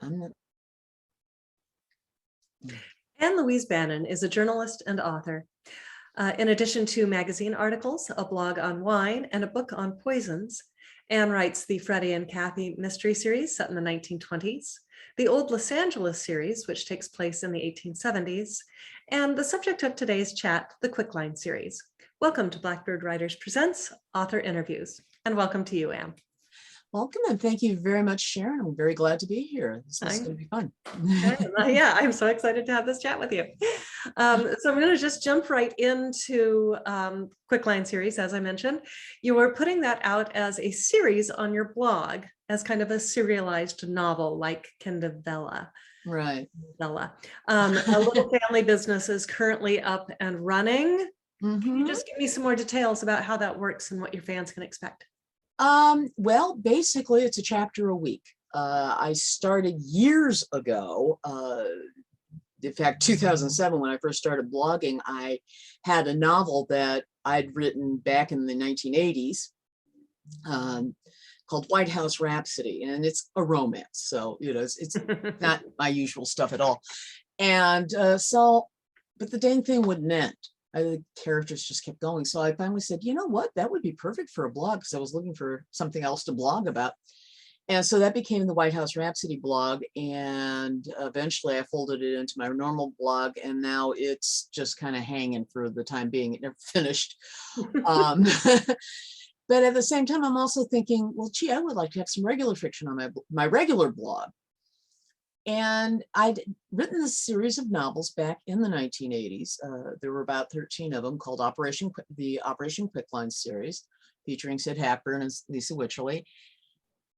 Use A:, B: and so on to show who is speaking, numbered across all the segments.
A: I'm
B: And Louise Bannon is a journalist and author. In addition to magazine articles, a blog on wine, and a book on poisons, Anne writes the Freddie and Kathy mystery series set in the 1920s, the Old Los Angeles series, which takes place in the 1870s, and the subject of today's chat, the Quickline series. Welcome to Blackbird Writers Presents Author Interviews, and welcome to you, Anne.
A: welcome, and thank you very much, Sharon. I'm very glad to be here. This is going to be fun.
B: Yeah, I'm so excited to have this chat with you. So I'm going to just jump right into Quickline series, as I mentioned. You were putting that out as a series on your blog as kind of a serialized novel like Kindavella.
A: Right.
B: A Little Family Business is currently up and running. Can you just give me some more details about how that works and what your fans can expect?
A: Well, basically, it's a chapter a week. I started years ago. In fact, 2007, when I first started blogging, I had a novel that I'd written back in the 1980s called White House Rhapsody, and it's a romance. So, it's not my usual stuff at all. And but the dang thing wouldn't end. The characters just kept going. So I finally said, you know what, that would be perfect for a blog, because I was looking for something else to blog about. And so that became the White House Rhapsody blog. And eventually I folded it into my normal blog. And now it's just kind of hanging for the time being. It never finished. But at the same time, I'm also thinking, well, gee, I would like to have some regular fiction on my regular blog. And I'd written this series of novels back in the 1980s. There were about 13 of them, called the Operation Quickline series, featuring Sid Happer and Lisa Wycherley.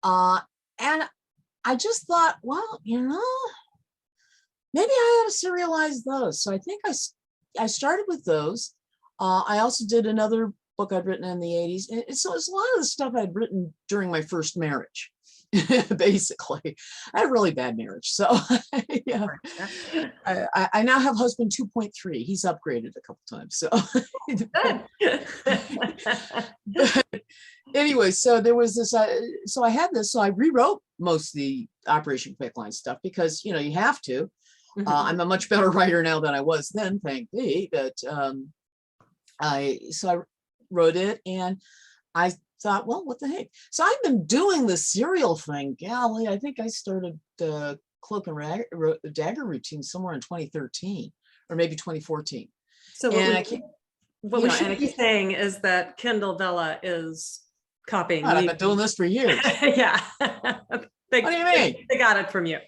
A: And I just thought, well, maybe I ought to serialize those. So I think I started with those. I also did another book I'd written in the 80s. And so it's a lot of the stuff I'd written during my first marriage. Basically, I had a really bad marriage. So yeah, I now have husband 2.3. He's upgraded a couple times. So but anyway, so there was this, so I had this, so I rewrote most of the Operation Quickline stuff because, you have to. I'm a much better writer now than I was then, thank thee. But I wrote it, and I thought, well, what the heck? So I've been doing the serial thing. Golly, I think I started the Cloak and Dagger routine somewhere in 2013 or maybe 2014.
B: So what we should be saying is that Kindavella is copying.
A: I've been doing this for years.
B: Yeah.
A: What do you mean?
B: They got it from you.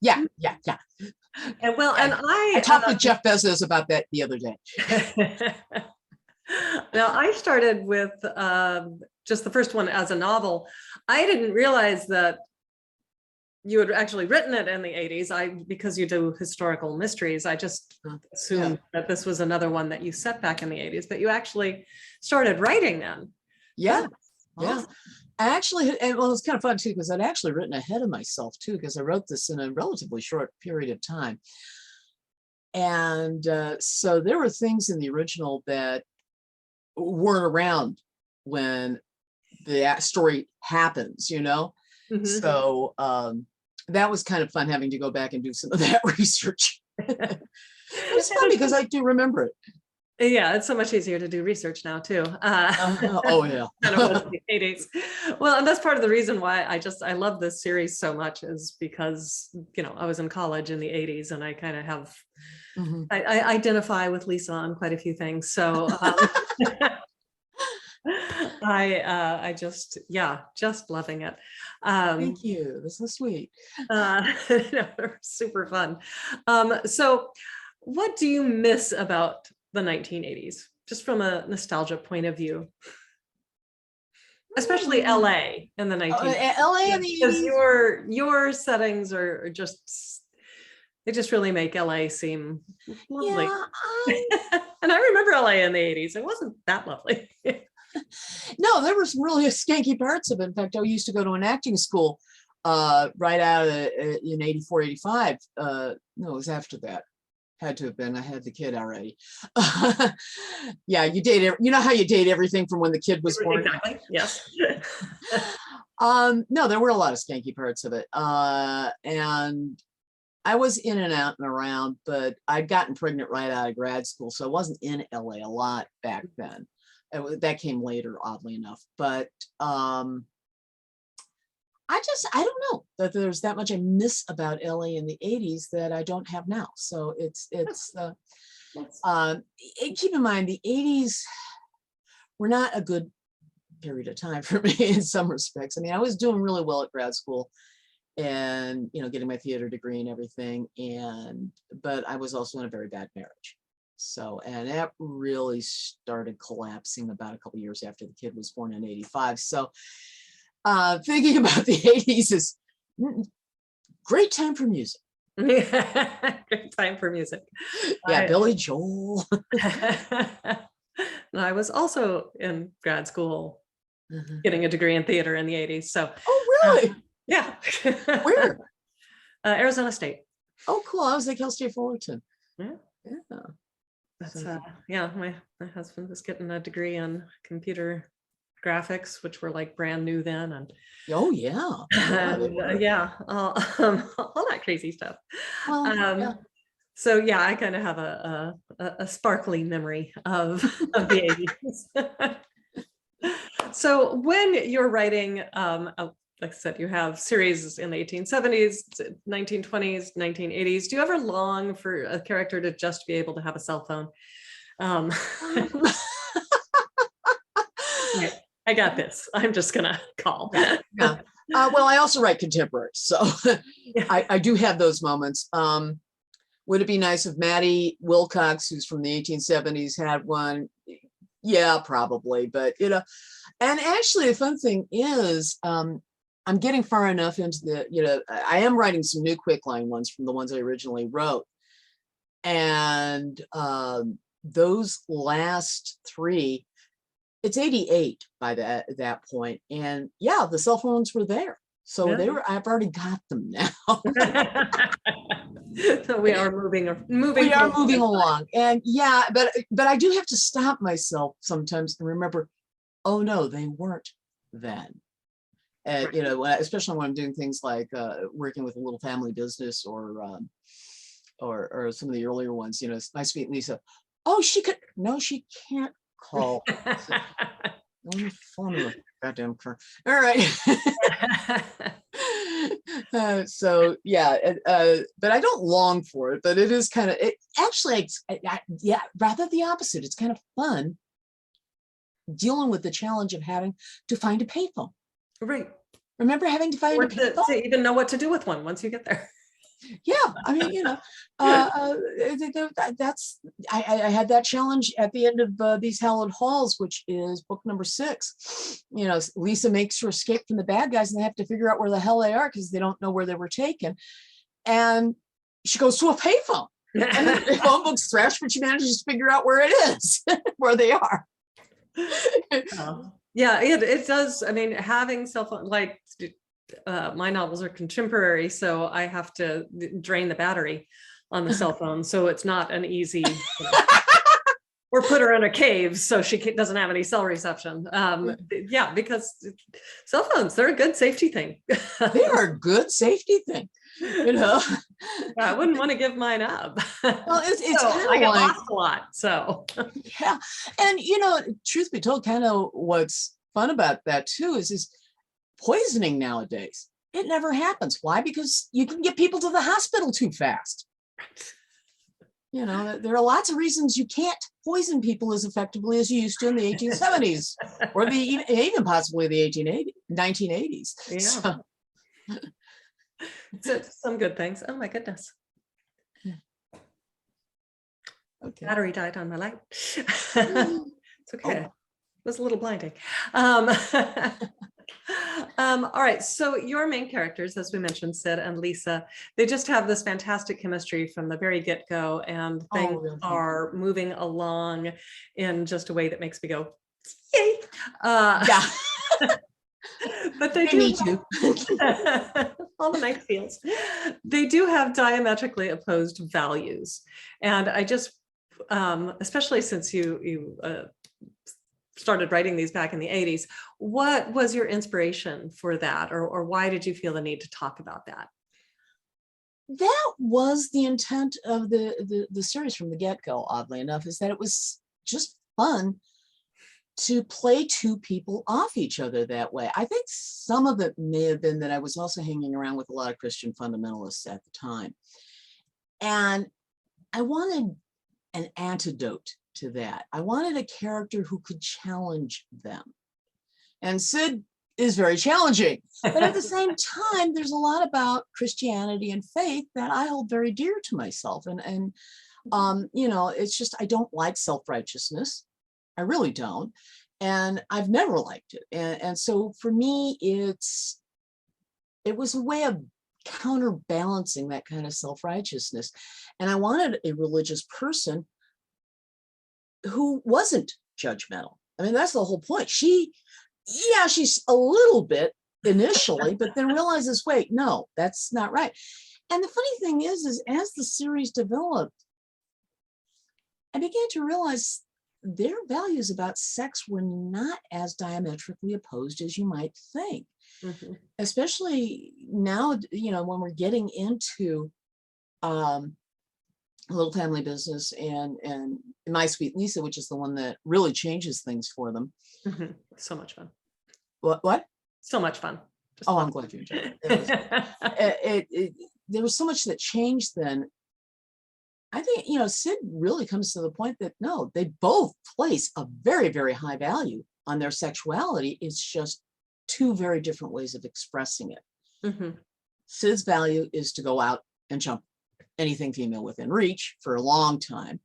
A: Yeah.
B: And I
A: talked with Jeff Bezos about that the other day.
B: Now, I started with just the first one as a novel. I didn't realize that you had actually written it in the 80s. Because you do historical mysteries, I just assumed that this was another one that you set back in the 80s, but you actually started writing then.
A: Yeah. Awesome. I actually, and well, it's kind of fun too, because I'd actually written ahead of myself too, because I wrote this in a relatively short period of time. And so there were things in the original that weren't around when the story happens, So that was kind of fun, having to go back and do some of that research. It was fun because I do remember it.
B: Yeah, it's so much easier to do research now too.
A: Oh yeah.
B: Than it was in the 80s. Well, and that's part of the reason why I love this series so much, is because I was in college in the 80s, and I kind of have I identify with Lisa on quite a few things. So I just loving it.
A: Thank you. That's so sweet.
B: Super fun. So what do you miss about the 1980s, just from a nostalgia point of view? Especially LA in the 1980s.
A: LA in the 80s.
B: Because your settings are just, they just really make LA seem lovely. Yeah, and I remember LA in the 80s. It wasn't that lovely.
A: No, there were some really skanky parts of it. In fact, I used to go to an acting school right out in 84, 85. No, it was after that. Had to have been. I had the kid already. Yeah, you know how you date everything from when the kid was born.
B: Exactly. Yes.
A: No, there were a lot of skanky parts of it. And I was in and out and around, but I'd gotten pregnant right out of grad school, so I wasn't in LA a lot back then. That came later, oddly enough. But I don't know that there's that much I miss about LA in the 80s that I don't have now. So keep in mind, the 80s were not a good period of time for me in some respects. I mean, I was doing really well at grad school and, getting my theater degree and everything. But I was also in a very bad marriage. So, and that really started collapsing about a couple of years after the kid was born in 85. So thinking about the 80s is great time for music.
B: Great time for music.
A: Yeah, Billy Joel.
B: And I was also in grad school getting a degree in theater in the 80s. So,
A: oh, really?
B: Yeah.
A: Where?
B: Arizona State.
A: Oh, cool. I was at Cal State Fullerton.
B: Yeah.
A: Yeah.
B: That's my husband was getting a degree in computer graphics, which were like brand new then, and
A: oh yeah,
B: all that crazy stuff.
A: Well, yeah.
B: So yeah, I kind of have a sparkly memory of the 80s. So when you're writing, like I said, you have series in the 1870s, 1920s, 1980s. Do you ever long for a character to just be able to have a cell phone? Right. I got this. I'm just gonna call.
A: Yeah. Well, I also write contemporary, so I do have those moments. Would it be nice if Maddie Wilcox, who's from the 1870s, had one? Yeah, probably. But and actually, the fun thing is, I'm getting far enough into the, I am writing some new Quickline ones from the ones I originally wrote, and those last three. It's 88 by that point, and yeah, the cell phones were there, so I've already got them now.
B: So we are moving.
A: We are moving along, and yeah, but I do have to stop myself sometimes and remember, oh no, they weren't then. And especially when I'm doing things like working with a little family business or some of the earlier ones. My sweet Lisa. Oh, she can't call. Goddamn car. All right. So yeah, but I don't long for it. But it is kind of rather the opposite. It's kind of fun dealing with the challenge of having to find a payphone.
B: Right.
A: Remember having to find a payphone?
B: To even know what to do with one once you get there.
A: Yeah, I mean, that's I had that challenge at the end of These Hallowed Halls, which is book number 6. Lisa makes her escape from the bad guys, and they have to figure out where the hell they are because they don't know where they were taken. And she goes to a payphone, and the phone book's thrashed, but she manages to figure out where it is, where they are.
B: Yeah, it does. I mean, having cell phone, like my novels are contemporary, so I have to drain the battery on the cell phone, so it's not an easy or put her in a cave so she doesn't have any cell reception. Yeah, because cell phones, they're a good safety thing.
A: They are a good safety thing.
B: I wouldn't want to give mine up.
A: Well, it's
B: so
A: kind of
B: I get
A: like,
B: lost a lot. So
A: yeah, and truth be told, kind of what's fun about that too is poisoning nowadays. It never happens. Why? Because you can get people to the hospital too fast. There are lots of reasons you can't poison people as effectively as you used to in the 1870s or even possibly the 1980s.
B: Yeah. So some good things. Oh my goodness. Okay. Battery died on my light. It's okay. It was a little blinding. All right. So your main characters, as we mentioned, Sid and Lisa, they just have this fantastic chemistry from the very get-go, and things are moving along in just a way that makes me go, yay.
A: Yeah.
B: But they do too. All the nice feels. They do have diametrically opposed values. And I just, especially since you started writing these back in the 80s. What was your inspiration for that? Or why did you feel the need to talk about that?
A: That was the intent of the series from the get-go, oddly enough, is that it was just fun to play two people off each other that way. I think some of it may have been that I was also hanging around with a lot of Christian fundamentalists at the time. And I wanted an antidote to that. I wanted a character who could challenge them. And Sid is very challenging. But at the same time, there's a lot about Christianity and faith that I hold very dear to myself. And you know, it's just, I don't like self-righteousness. I really don't. And I've never liked it. And so for me, it was a way of counterbalancing that kind of self-righteousness. And I wanted a religious person who wasn't judgmental. I mean, that's the whole point. She's a little bit initially, but then realizes, wait, no, that's not right. And the funny thing is as the series developed, I began to realize their values about sex were not as diametrically opposed as you might think. Mm-hmm. Especially now, you know, when we're getting into Little Family Business and My Sweet Lisa, which is the one that really changes things for them.
B: Mm-hmm. So much fun.
A: What? So
B: much fun.
A: I'm glad you enjoyed it. There was so much that changed then. I think, you know, Sid really comes to the point that no, they both place a very, very high value on their sexuality. It's just two very different ways of expressing it. Mm-hmm. Sid's value is to go out and jump anything female within reach for a long time.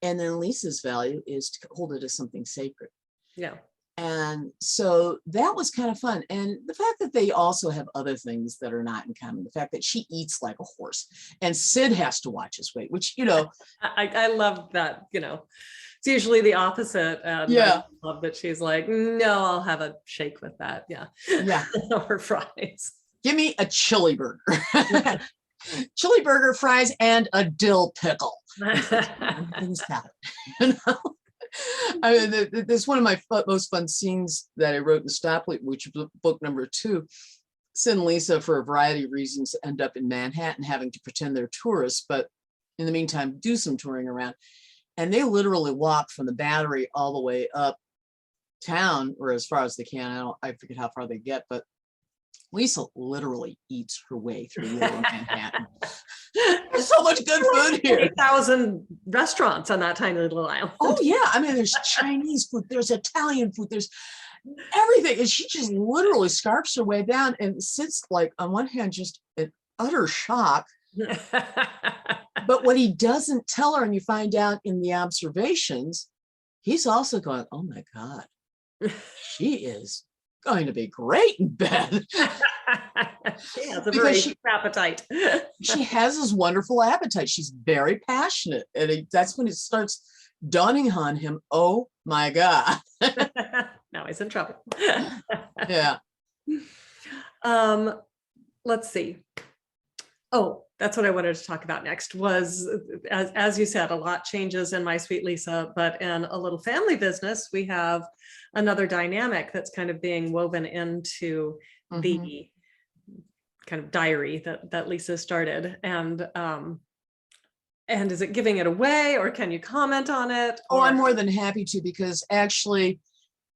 A: And then Lisa's value is to hold it as something sacred. Yeah. And so that was kind of fun. And the fact that they also have other things that are not in common, the fact that she eats like a horse and Sid has to watch his weight, which, you know.
B: I love that, you know, it's usually the opposite. And yeah. I love that she's like, no, I'll have a shake with that. Yeah. Yeah. Or fries.
A: Give me a chili burger. Chili burger, fries, and a dill pickle. Everything's salad. You know? I mean, there's one of my most fun scenes that I wrote in Stoplight, which is book number 2. Sid and Lisa, for a variety of reasons, end up in Manhattan having to pretend they're tourists, but in the meantime, do some touring around. And they literally walk from the Battery all the way up town, or as far as they can. I forget how far they get, but Lisa literally eats her way through Little Manhattan. There's so much good food here.
B: 8,000 restaurants on that tiny little island.
A: Oh yeah, I mean, there's Chinese food, there's Italian food, there's everything, and she just literally scarfs her way down and sits like on one hand just in utter shock. But what he doesn't tell her, and you find out in the observations, he's also going, "Oh my God, she is going to be great in bed."
B: She has a very appetite.
A: She has this wonderful appetite. She's very passionate. And that's when it starts dawning on him, oh my God.
B: Now he's in trouble.
A: Yeah.
B: Let's see. Oh, that's what I wanted to talk about next was, as you said, a lot changes in My Sweet Lisa, but in A Little Family Business, we have another dynamic that's kind of being woven into the kind of diary that Lisa started. And is it giving it away, or can you comment on it?
A: Oh, I'm more than happy to, because actually,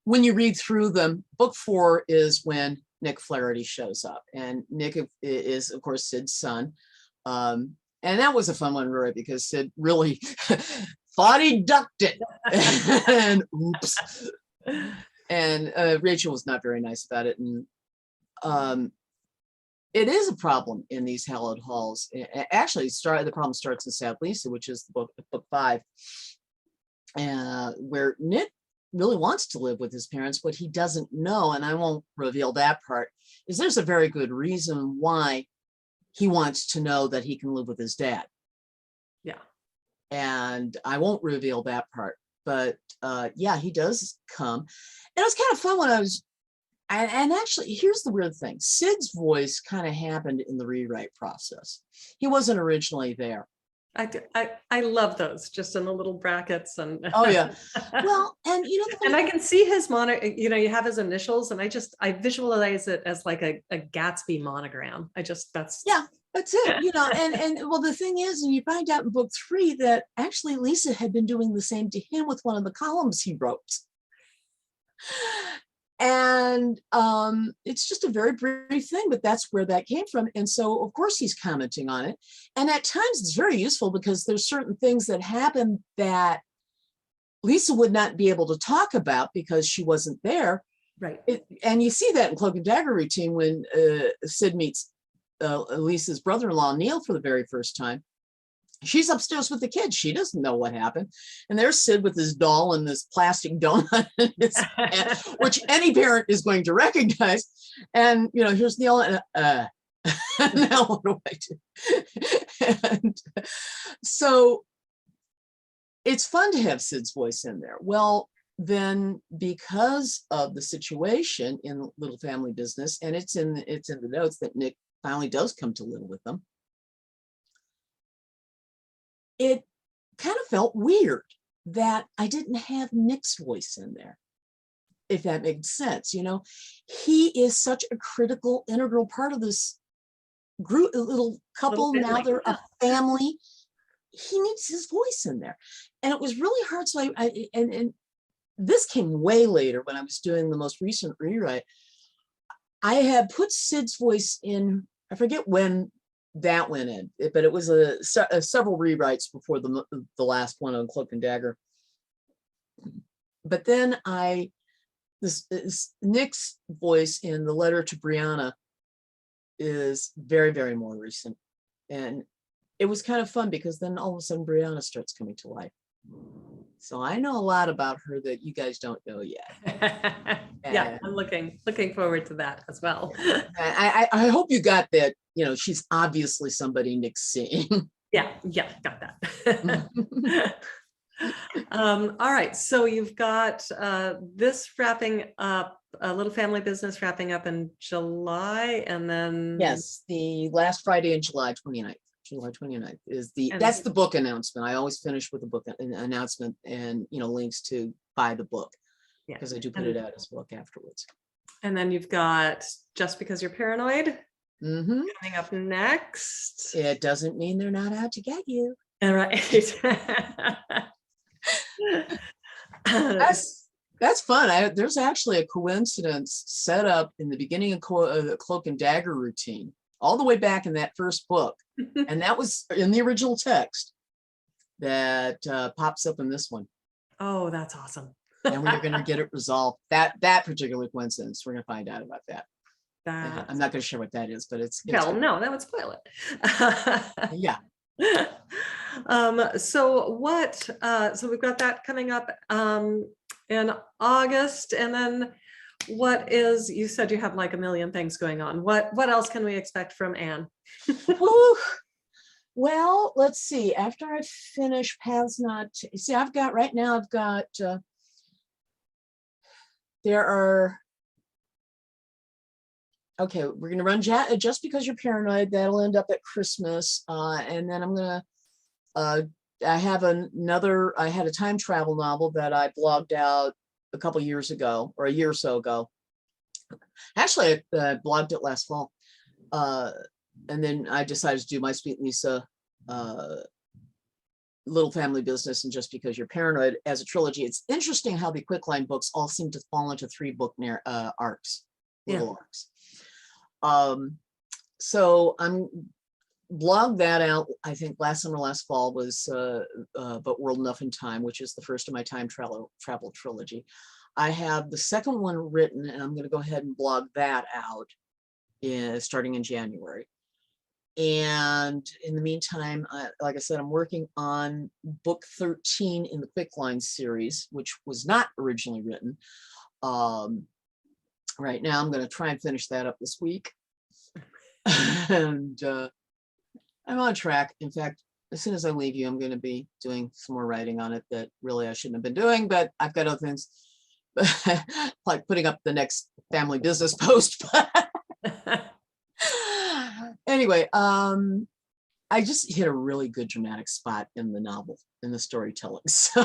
A: when you read through them, book 4 is when Nick Flaherty shows up. And Nick is, of course, Sid's son. And that was a fun one, Rory, because Sid really thought he ducked it. And oops. And Rachel was not very nice about it. And it is a problem in these hallowed halls. Actually, the problem starts in Sad Lisa, which is the book 5, where Nick really wants to live with his parents. What he doesn't know, and I won't reveal that part, is there's a very good reason why he wants to know that he can live with his dad. Yeah. And I won't reveal that part, but yeah, he does come. And it was kind of fun when I was, and actually, here's the weird thing. Sid's voice kind of happened in the rewrite process. He wasn't originally there.
B: I love those, just in the little brackets and.
A: Oh yeah. Well, and you know, the
B: And
A: funny
B: I can see his you have his initials, and I visualize it as like a Gatsby monogram. That's.
A: yeah, that's it. You know, and well, the thing is, and you find out in book 3 that actually Lisa had been doing the same to him with one of the columns he wrote. And it's just a very brief thing, but that's where that came from. And so, of course, he's commenting on it. And at times it's very useful because there's certain things that happen that Lisa would not be able to talk about because she wasn't there.
B: Right.
A: And you see that in Cloak and Dagger routine when Sid meets Lisa's brother-in-law, Neil, for the very first time. She's upstairs with the kids. She doesn't know what happened. And there's Sid with his doll and this plastic donut in his hand, which any parent is going to recognize. And, you know, here's Neil. And, now what do I do? And so it's fun to have Sid's voice in there. Well, then because of the situation in Little Family Business, and it's in the notes that Nick finally does come to live with them, it kind of felt weird that I didn't have Nick's voice in there, if that makes sense. You know, he is such a critical, integral part of this group, little couple. Now they're a family. He needs his voice in there. And it was really hard. So and this came way later when I was doing the most recent rewrite. I had put Sid's voice in, I forget when that went in, but it was several rewrites before the last one on Cloak and Dagger. But then Nick's voice in the letter to Brianna is very, very more recent. And it was kind of fun because then all of a sudden Brianna starts coming to life. So I know a lot about her that you guys don't know yet.
B: Yeah, I'm looking forward to that as well.
A: I hope you got that. You know, she's obviously somebody Nick's seeing.
B: Yeah, got that. All right, so you've got this wrapping up, a Little Family Business wrapping up in July, and then
A: yes, the last Friday in July 29th. July 29th is that's the book announcement. I always finish with a book announcement and, you know, links to buy the book, because I do put it out as a book afterwards.
B: And then you've got Just Because You're Paranoid coming up next.
A: It doesn't mean they're not out to get you.
B: All right.
A: That's fun. There's actually a coincidence set up in the beginning of the Cloak and Dagger routine, all the way back in that first book. And that was in the original text that pops up in this one.
B: Oh, that's awesome.
A: And we're going to get it resolved. That particular coincidence, we're going to find out about that. I'm not going to share what that is, but it's
B: well, no, that would spoil it.
A: Yeah.
B: So we've got that coming up in August, and then you said you have like a million things going on. What else can we expect from Anne?
A: Well, let's see. After I finish Paths Not, see, I've got there are, okay, we're going to run Just Because You're Paranoid. That'll end up at Christmas. And then I'm going to, I had a time travel novel that I blogged out a couple years ago, or a year or so ago. Actually, I blogged it last fall. And then I decided to do My Sweet Lisa, Little Family Business, and Just Because You're Paranoid as a trilogy. It's interesting how the Quickline books all seem to fall into 3 book arcs, little arcs. So I'm blogged that out. I think last summer, last fall was But World Enough in Time, which is the first of my time travel trilogy. I have the second one written, and I'm going to go ahead and blog that out starting in January. And in the meantime, like I said, I'm working on book 13 in the Quickline series, which was not originally written. Right now, I'm going to try and finish that up this week. And I'm on track. In fact, as soon as I leave you, I'm going to be doing some more writing on it that really I shouldn't have been doing, but I've got other things like putting up the next family business post. Anyway, I just hit a really good dramatic spot in the novel, in the storytelling. So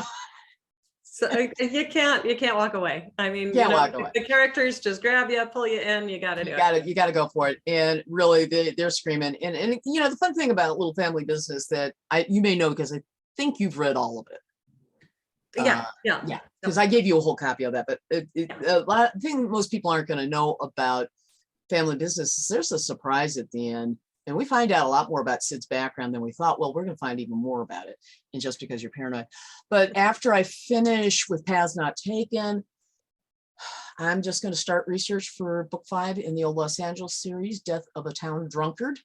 B: So you can't walk away. I mean,
A: can't walk away.
B: the characters just grab you, pull you in. You got to do it.
A: You got to go for it. And really, they're screaming. And the fun thing about Little Family Business that you may know, because I think you've read all of it.
B: Yeah.
A: Because I gave you a whole copy of that. But the thing most people aren't going to know about Family Business is there's a surprise at the end. And we find out a lot more about Sid's background than we thought. Well, we're going to find even more about it. And just because you're paranoid. But after I finish with Paths Not Taken, I'm just going to start research for book 5 in the Old Los Angeles series, Death of a Town Drunkard,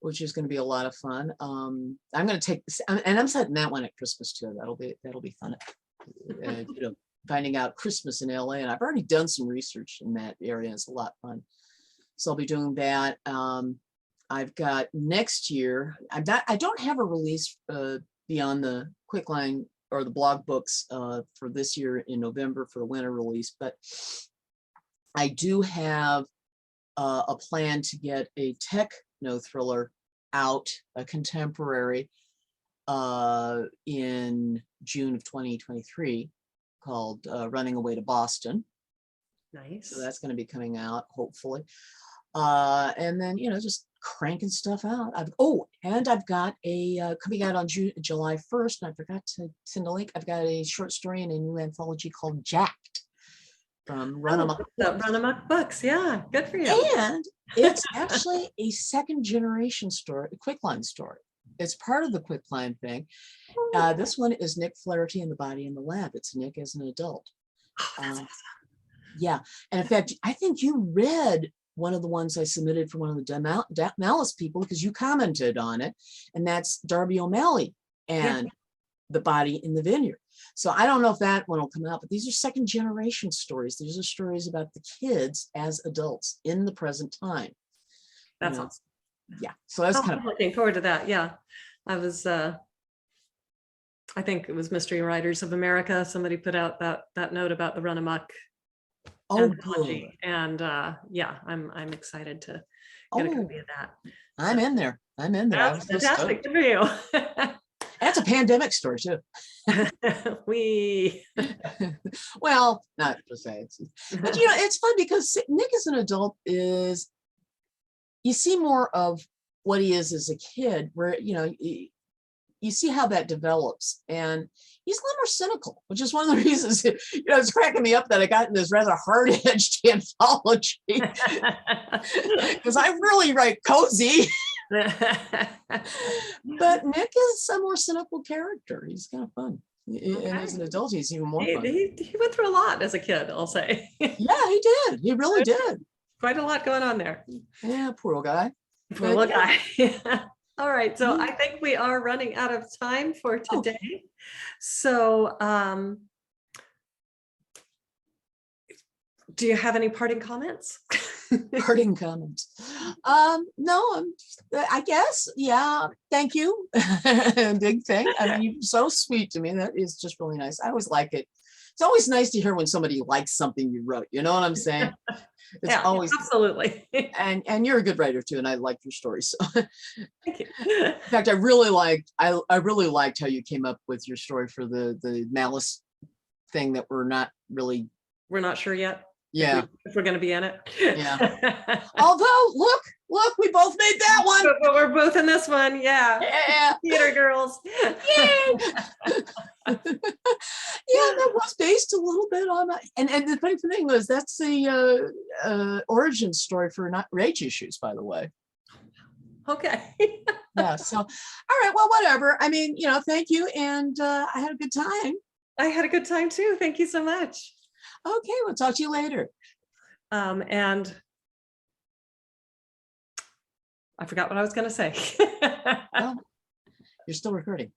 A: which is going to be a lot of fun. I'm going to take this, and I'm setting that one at Christmas too. That'll be fun. Finding out Christmas in LA, and I've already done some research in that area. It's a lot of fun. So I'll be doing that. I've got next year, I don't have a release beyond the Quickline or the blog books for this year in November for the winter release, but I do have a plan to get a techno thriller out, a contemporary, in June of 2023 called Running Away to Boston.
B: Nice.
A: So that's going to be coming out, hopefully. And then, just cranking stuff out. And I've got a coming out on July 1st, and I forgot to send a link. I've got a short story in a new anthology called Jacked from Run Amok Books.
B: Run Amok Books, yeah, good for you.
A: And it's actually a second generation story, a Quickline story. It's part of the Quickline thing. This one is Nick Flaherty in the Body in the Lab. It's Nick as an adult.
B: Oh, that's awesome.
A: Yeah, and in fact, I think you read one of the ones I submitted for one of the Malice people because you commented on it, and that's Darby O'Malley and The Body in the Vineyard. So I don't know if that one will come out, but these are second generation stories. These are stories about the kids as adults in the present time.
B: That's awesome.
A: Yeah, so that's kind of
B: looking forward to that. Yeah, I was. I think it was Mystery Writers of America. Somebody put out that note about the Run Amok.
A: Good.
B: And I'm excited to get a copy of that.
A: I'm in there.
B: That's fantastic. Good for you.
A: That's a pandemic story too. Well, not to say but it's fun because Nick as an adult is, you see more of what he is as a kid, where you see how that develops, and he's a little more cynical, which is one of the reasons it's cracking me up that I got in this rather hard-edged anthology because I really write cozy. But Nick is a more cynical character. He's kind of fun. Okay. And as an adult, he's even more fun.
B: He went through a lot as a kid, I'll say.
A: Yeah, he did. He really did.
B: Quite a lot going on there.
A: Yeah, poor old guy.
B: Poor little guy. All right, so I think we are running out of time for today. Okay. So do you have any parting comments?
A: Parting comments? No, I guess, yeah, thank you. Big thing. I mean, you're so sweet to me. That is just really nice. I always like it. It's always nice to hear when somebody likes something you wrote. You know what I'm saying? It's always
B: absolutely.
A: And you're a good writer too, and I like your stories. So.
B: Thank you.
A: In fact, I really liked how you came up with your story for the Malice thing that we're not
B: sure yet.
A: Yeah,
B: if we're going to be in it.
A: Yeah. Although, look, we both made that one.
B: But we're both in this one. Yeah. Theater girls.
A: Yeah. Yeah, that was based a little bit on that. And the funny thing was that's the origin story for Not Rage Issues, by the way.
B: Okay.
A: Yeah. So, all right. Well, whatever. I mean, thank you, and I had a good time.
B: I had a good time too. Thank you so much.
A: Okay, we'll talk to you later.
B: And I forgot what I was going to say.
A: Well, you're still recording.